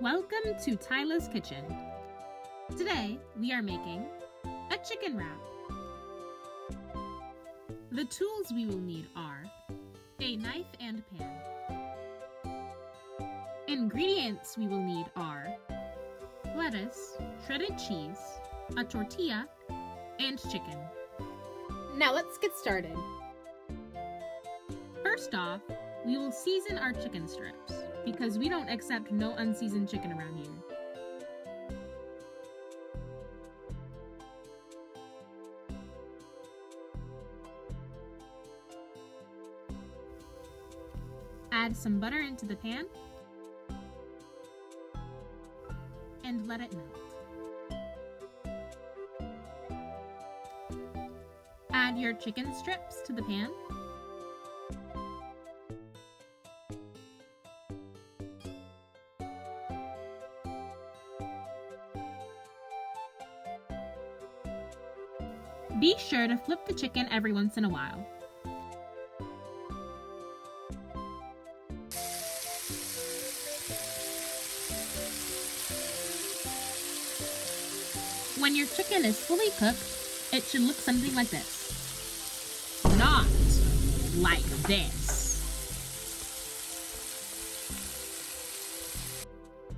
Welcome to Tyla's Kitchen. Today we are making a chicken wrap. The tools we will need are a knife and pan. Ingredients we will need are lettuce, shredded cheese, a tortilla, and chicken. Now let's get started. First off, we will season our chicken strips because we don't accept no unseasoned chicken around here. Add some butter into the pan and let it melt. Add your chicken strips to the pan. Be sure to flip the chicken every once in a while. When your chicken is fully cooked, it should look something like this. Not like this.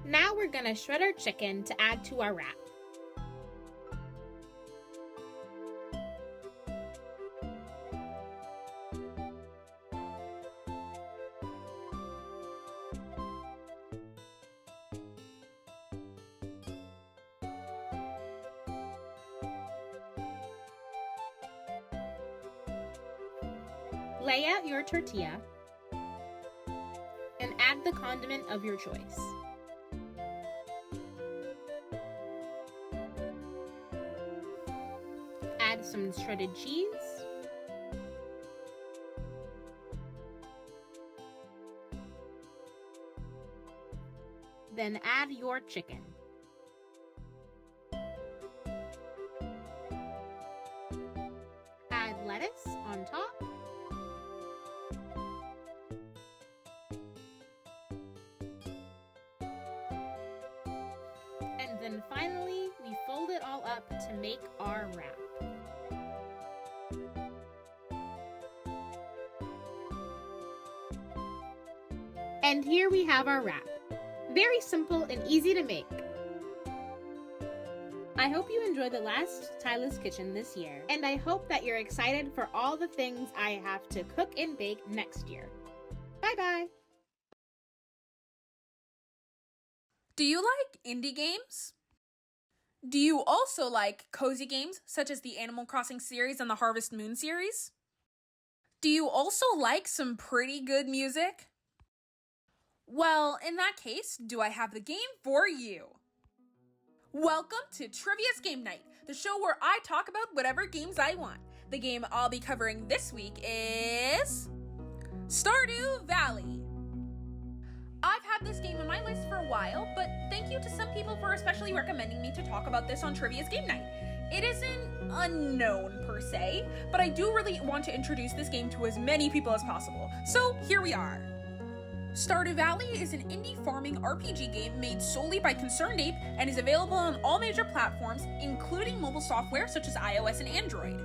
Now we're gonna shred our chicken to add to our wrap. Lay out your tortilla and add the condiment of your choice. Add some shredded cheese, then add your chicken. Add lettuce on top. And then finally, we fold it all up to make our wrap. And here we have our wrap. Very simple and easy to make. I hope you enjoyed the last Tyla's Kitchen this year, and I hope that you're excited for all the things I have to cook and bake next year. Bye-bye! Do you like indie games? Do you also like cozy games such as the Animal Crossing series and the Harvest Moon series? Do you also like some pretty good music? Well, in that case, do I have the game for you? Welcome to Trivia's Game Night, the show where I talk about whatever games I want. The game I'll be covering this week is Stardew Valley. I've had this game on my list for a while, but thank you to some people for especially recommending me to talk about this on Trivia's Game Night. It isn't unknown per se, but I do really want to introduce this game to as many people as possible. So here we are. Stardew Valley is an indie farming RPG game made solely by Concerned Ape and is available on all major platforms, including mobile software such as iOS and Android.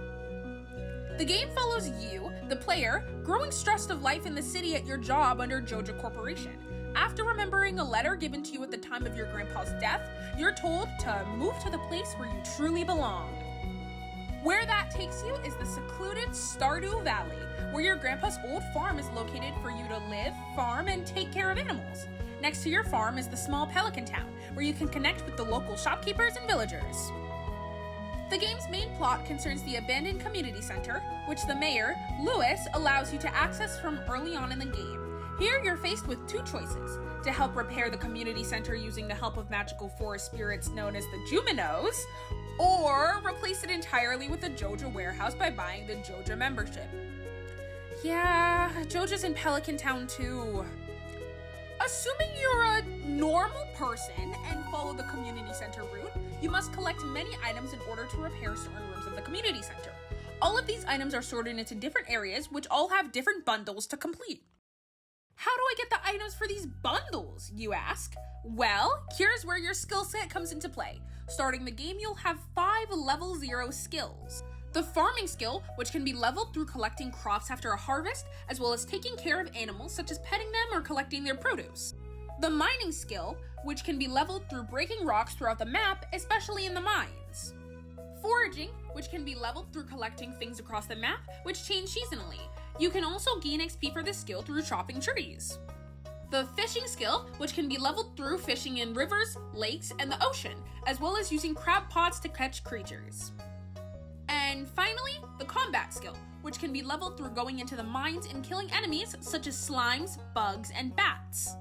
The game follows you, the player, growing stressed of life in the city at your job under Joja Corporation. After remembering a letter given to you at the time of your grandpa's death, you're told to move to the place where you truly belong. Where that takes you is the secluded Stardew Valley, where your grandpa's old farm is located for you to live, farm, and take care of animals. Next to your farm is the small Pelican Town, where you can connect with the local shopkeepers and villagers. The game's main plot concerns the abandoned community center, which the mayor, Lewis, allows you to access from early on in the game. Here you're faced with two choices: to help repair the community center using the help of magical forest spirits known as the Juminos, or replace it entirely with a Joja warehouse by buying the Joja membership. Yeah, Joja's in Pelican Town too. Assuming you're a normal person and follow the community center route, you must collect many items in order to repair certain rooms of the community center. All of these items are sorted into different areas, which all have different bundles to complete. How do I get the items for these bundles, you ask? Well, here's where your skill set comes into play. Starting the game, you'll have 5 level 0 skills. The farming skill, which can be leveled through collecting crops after a harvest, as well as taking care of animals such as petting them or collecting their produce. The mining skill, which can be leveled through breaking rocks throughout the map, especially in the mines. Foraging, which can be leveled through collecting things across the map, which change seasonally. You can also gain XP for this skill through chopping trees. The fishing skill, which can be leveled through fishing in rivers, lakes, and the ocean, as well as using crab pots to catch creatures. And finally, the combat skill, which can be leveled through going into the mines and killing enemies such as slimes, bugs, and bats.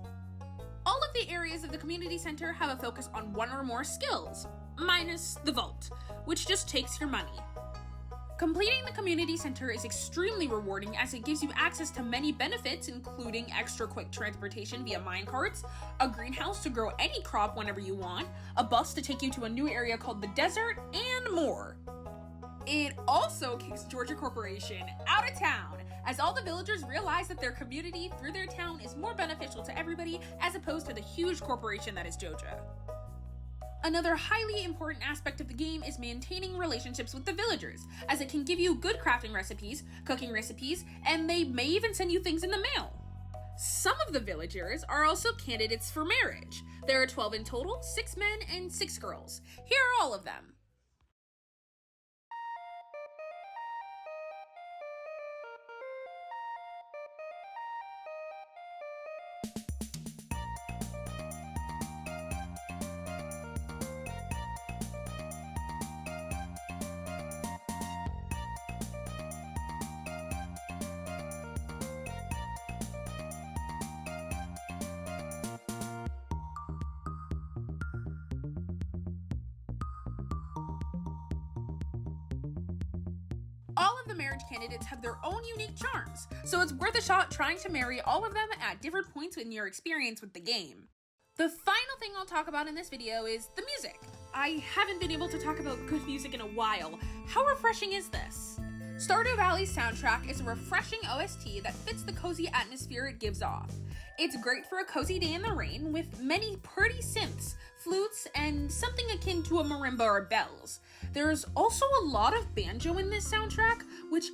All of the areas of the community center have a focus on one or more skills, minus the vault, which just takes your money. Completing the community center is extremely rewarding as it gives you access to many benefits, including extra quick transportation via minecarts, a greenhouse to grow any crop whenever you want, a bus to take you to a new area called the desert, and more. It also kicks Georgia Corporation out of town, as all the villagers realize that their community through their town is more beneficial to everybody as opposed to the huge corporation that is Joja. Another highly important aspect of the game is maintaining relationships with the villagers, as it can give you good crafting recipes, cooking recipes, and they may even send you things in the mail. Some of the villagers are also candidates for marriage. There are 12 in total, 6 men and 6 girls. Here are all of them. All of the marriage candidates have their own unique charms, so it's worth a shot trying to marry all of them at different points in your experience with the game. The final thing I'll talk about in this video is the music. I haven't been able to talk about good music in a while. How refreshing is this? Stardew Valley's soundtrack is a refreshing OST that fits the cozy atmosphere it gives off. It's great for a cozy day in the rain with many pretty synths, flutes, and something akin to a marimba or bells. There's also a lot of banjo in this soundtrack, which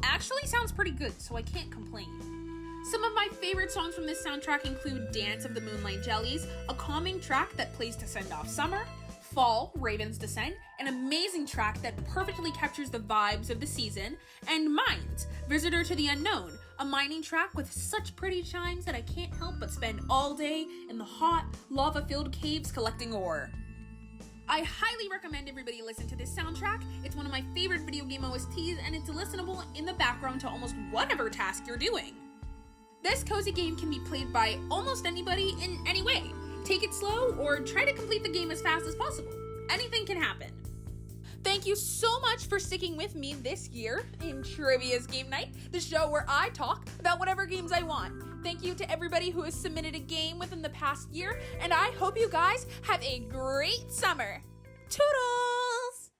actually sounds pretty good, so I can't complain. Some of my favorite songs from this soundtrack include Dance of the Moonlight Jellies, a calming track that plays to send off summer, Fall, Raven's Descent, an amazing track that perfectly captures the vibes of the season, and Mines, Visitor to the Unknown, a mining track with such pretty chimes that I can't help but spend all day in the hot, lava-filled caves collecting ore. I highly recommend everybody listen to this soundtrack. It's one of my favorite video game OSTs, and it's listenable in the background to almost whatever task you're doing. This cozy game can be played by almost anybody in any way. Take it slow or try to complete the game as fast as possible. Anything can happen. Thank you so much for sticking with me this year in Trivia's Game Night, the show where I talk about whatever games I want. Thank you to everybody who has submitted a game within the past year, and I hope you guys have a great summer. Toodles!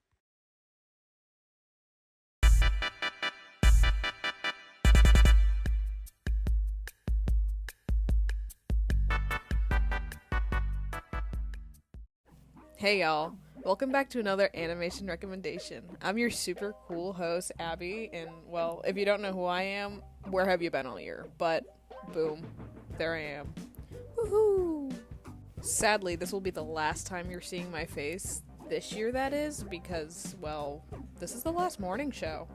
Hey y'all, welcome back to another animation recommendation. I'm your super cool host, Abby, and well, if you don't know who I am, where have you been all year? But, boom, there I am. Woohoo! Sadly, this will be the last time you're seeing my face. This year, that is, because, well, this is the last morning show.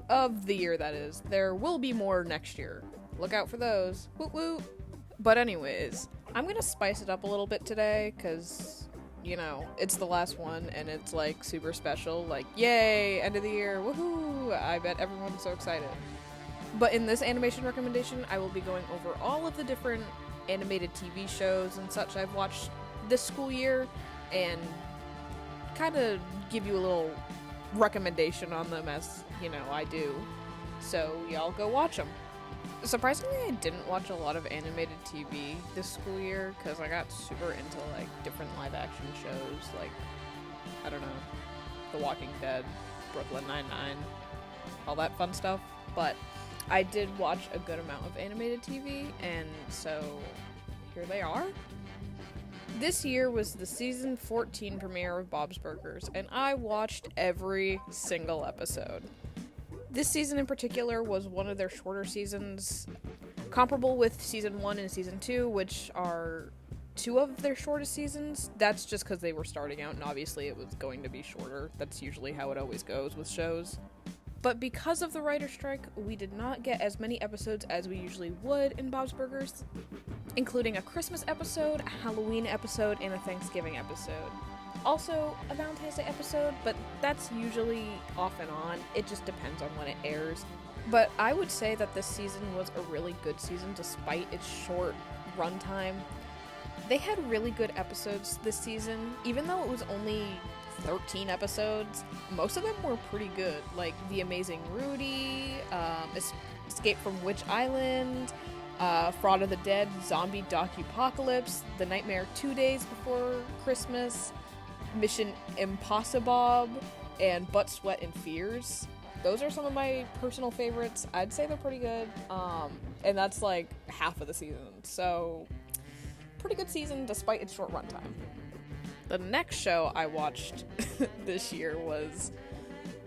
Of the year, that is. There will be more next year. Look out for those. Woot woot! But anyways, I'm gonna spice it up a little bit today, because, you know, it's the last one, and it's, like, super special. Like, yay! End of the year! Woohoo! I bet everyone's so excited. But in this animation recommendation, I will be going over all of the different animated TV shows and such I've watched this school year, and kind of give you a little recommendation on them as, you know, I do. So y'all go watch them. Surprisingly, I didn't watch a lot of animated TV this school year, because I got super into, like, different live-action shows, like, I don't know, The Walking Dead, Brooklyn Nine-Nine, all that fun stuff, but I did watch a good amount of animated TV, and so here they are. This year was the season 14 premiere of Bob's Burgers, and I watched every single episode. This season in particular was one of their shorter seasons, comparable with season 1 and season 2, which are two of their shortest seasons. That's just because they were starting out, and obviously it was going to be shorter. That's usually how it always goes with shows. But because of the writer's strike, we did not get as many episodes as we usually would in Bob's Burgers, including a Christmas episode, a Halloween episode, and a Thanksgiving episode. Also, a Valentine's Day episode, but that's usually off and on. It just depends on when it airs. But I would say that this season was a really good season despite its short runtime. They had really good episodes this season, even though it was only 13 episodes. Most of them were pretty good, like The Amazing Rudy, Escape from Witch Island, Fraud of the Dead, Zombie Docupocalypse, The Nightmare 2 Days Before Christmas, Mission Impossible, and Butt, Sweat, and Fears. Those are some of my personal favorites. I'd say they're pretty good, and that's like half of the season, so pretty good season despite its short runtime. The next show I watched this year was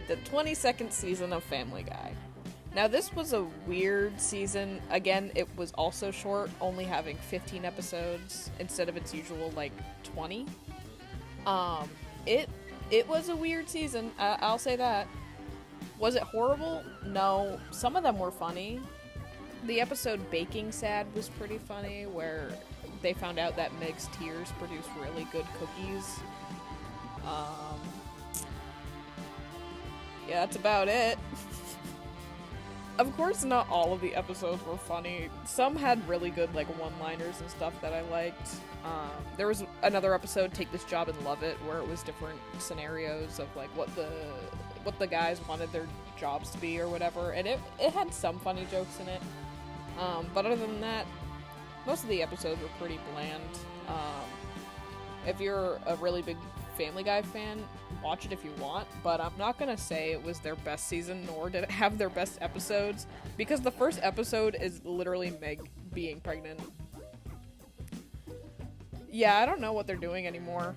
the 22nd season of Family Guy. Now, this was a weird season. Again, it was also short, only having 15 episodes instead of its usual, like, 20. It was a weird season, I'll say that. Was it horrible? No. Some of them were funny. The episode Baking Sad was pretty funny, where they found out that Meg's tears produce really good cookies. Yeah, that's about it. Of course, not all of the episodes were funny. Some had really good, like, one-liners and stuff that I liked. There was another episode, Take This Job and Love It, where it was different scenarios of, like, what the guys wanted their jobs to be or whatever, and it had some funny jokes in it. But other than that, most of the episodes were pretty bland. If you're a really big Family Guy fan, watch it if you want, but I'm not gonna say it was their best season, nor did it have their best episodes, because the first episode is literally Meg being pregnant. Yeah, I don't know what they're doing anymore.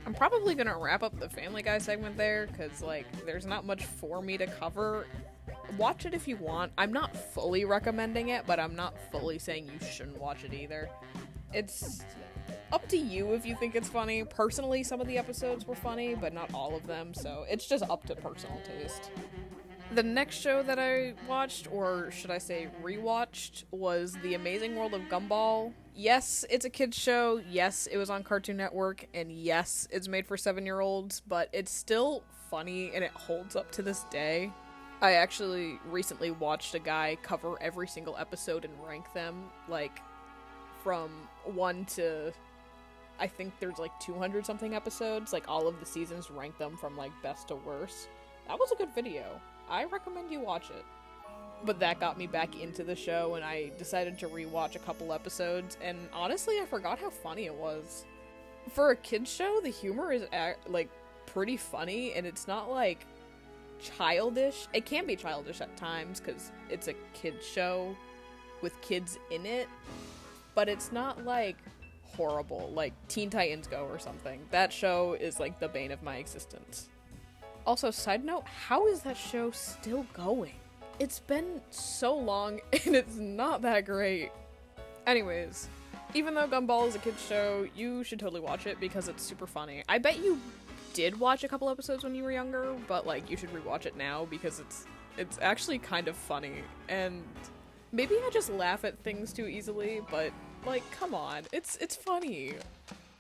I'm probably gonna wrap up the Family Guy segment there, because, like, there's not much for me to cover. Watch it if you want. I'm not fully recommending it, but I'm not fully saying you shouldn't watch it either. It's up to you if you think it's funny. Personally, some of the episodes were funny, but not all of them, so it's just up to personal taste. The next show that I watched, or should I say rewatched, was The Amazing World of Gumball. Yes, it's a kid's show. Yes, it was on Cartoon Network. And yes, it's made for 7-year-olds, but it's still funny and it holds up to this day. I actually recently watched a guy cover every single episode and rank them, like, from 1 to, I think there's like 200 something episodes, like all of the seasons, rank them from like best to worst. That was a good video. I recommend you watch it. But that got me back into the show, and I decided to rewatch a couple episodes, and honestly, I forgot how funny it was. For a kid's show, the humor is like pretty funny, and it's not like childish. It can be childish at times because it's a kid's show with kids in it, but it's not like horrible like Teen Titans Go or something. That show is like the bane of my existence. Also, side note, how is that show still going? It's been so long and it's not that great. Anyways, Even though Gumball is a kid's show, you should totally watch it because it's super funny. I bet you did watch a couple episodes when you were younger, but like you should rewatch it now because it's actually kind of funny. And maybe I just laugh at things too easily, but like come on, it's funny.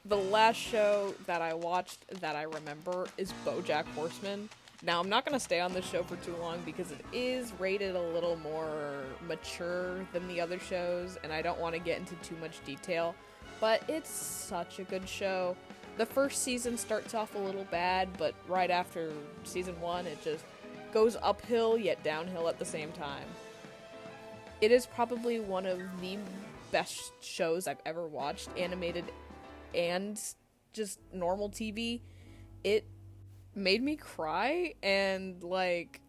The last show that I watched that I remember is BoJack Horseman. Now, I'm not going to stay on this show for too long because it is rated a little more mature than the other shows, and I don't want to get into too much detail, but it's such a good show. The first season starts off a little bad, but right after season 1, it just goes uphill yet downhill at the same time. It is probably one of the best shows I've ever watched, animated and just normal TV. It made me cry and like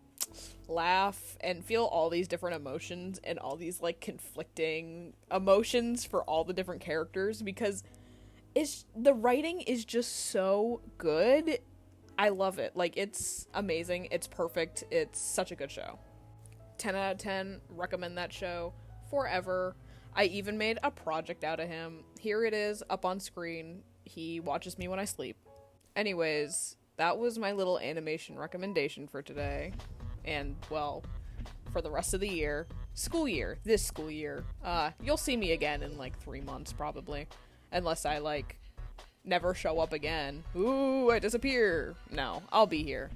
laugh and feel all these different emotions and all these like conflicting emotions for all the different characters because the writing is just so good. I love it. Like, it's amazing. It's perfect. It's such a good show. 10 out of 10. Recommend that show forever. I even made a project out of him. Here it is up on screen. He watches me when I sleep. Anyways, that was my little animation recommendation for today. And, well, for the rest of the year. This school year. You'll see me again in, like, 3 months, probably. Unless I, like, never show up again. Ooh, I disappear. No, I'll be here.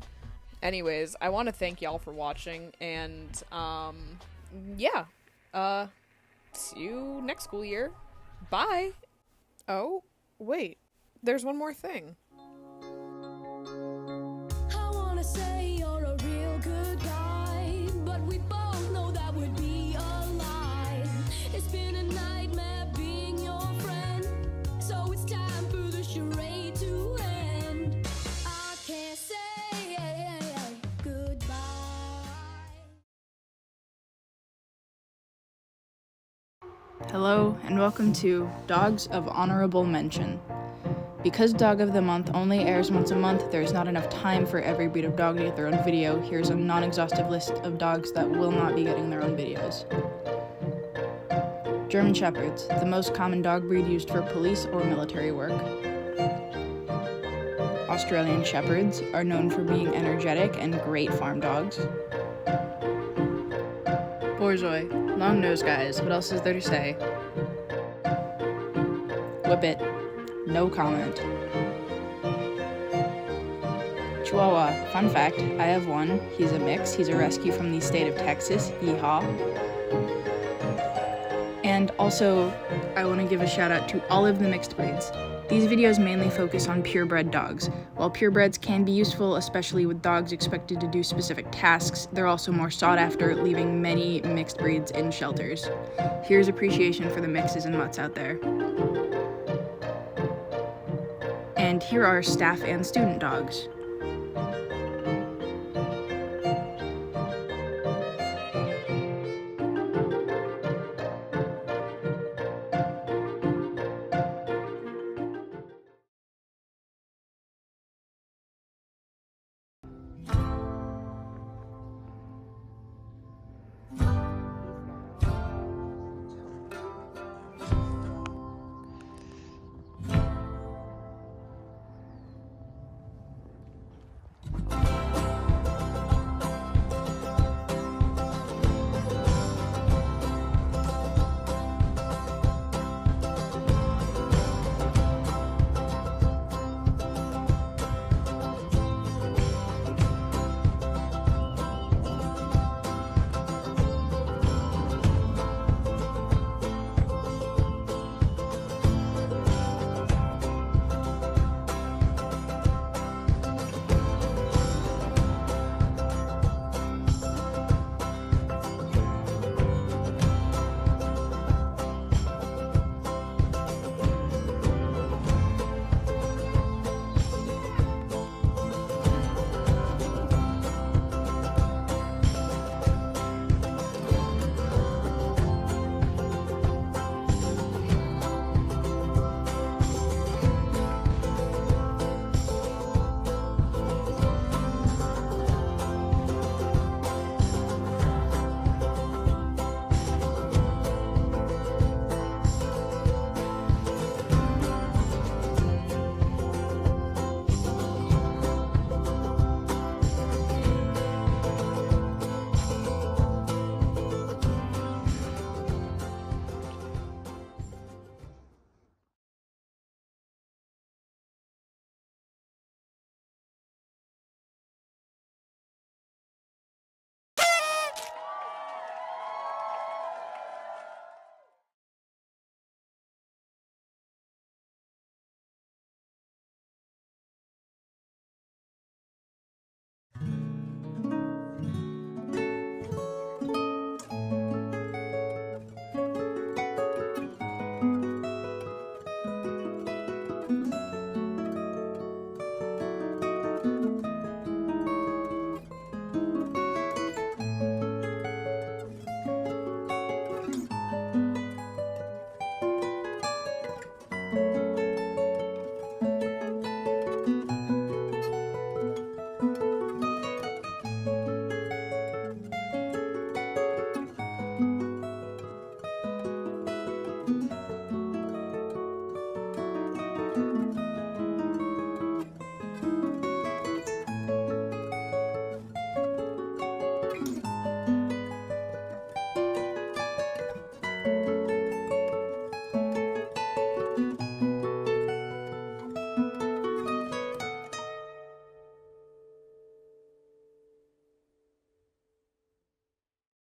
Anyways, I want to thank y'all for watching. And, yeah. See you next school year. Bye! Oh, wait. There's one more thing. I wanna say you're a real good guy, but we both know that would be a lie. It's been a nightmare being your friend, so it's time for the charade to end. I can't say goodbye. Hello, and welcome to Dogs of Honorable Mention. Because Dog of the Month only airs once a month, there's not enough time for every breed of dog to get their own video. Here's a non-exhaustive list of dogs that will not be getting their own videos. German Shepherds, the most common dog breed used for police or military work. Australian Shepherds are known for being energetic and great farm dogs. Borzoi, long-nosed guys, what else is there to say? Whippet, no comment. Chihuahua, fun fact, I have one. He's a mix. He's a rescue from the state of Texas. Yeehaw. And also, I want to give a shout out to all of the mixed breeds. These videos mainly focus on purebred dogs. While purebreds can be useful, especially with dogs expected to do specific tasks, they're also more sought after, leaving many mixed breeds in shelters. Here's appreciation for the mixes and mutts out there. And here are staff and student dogs.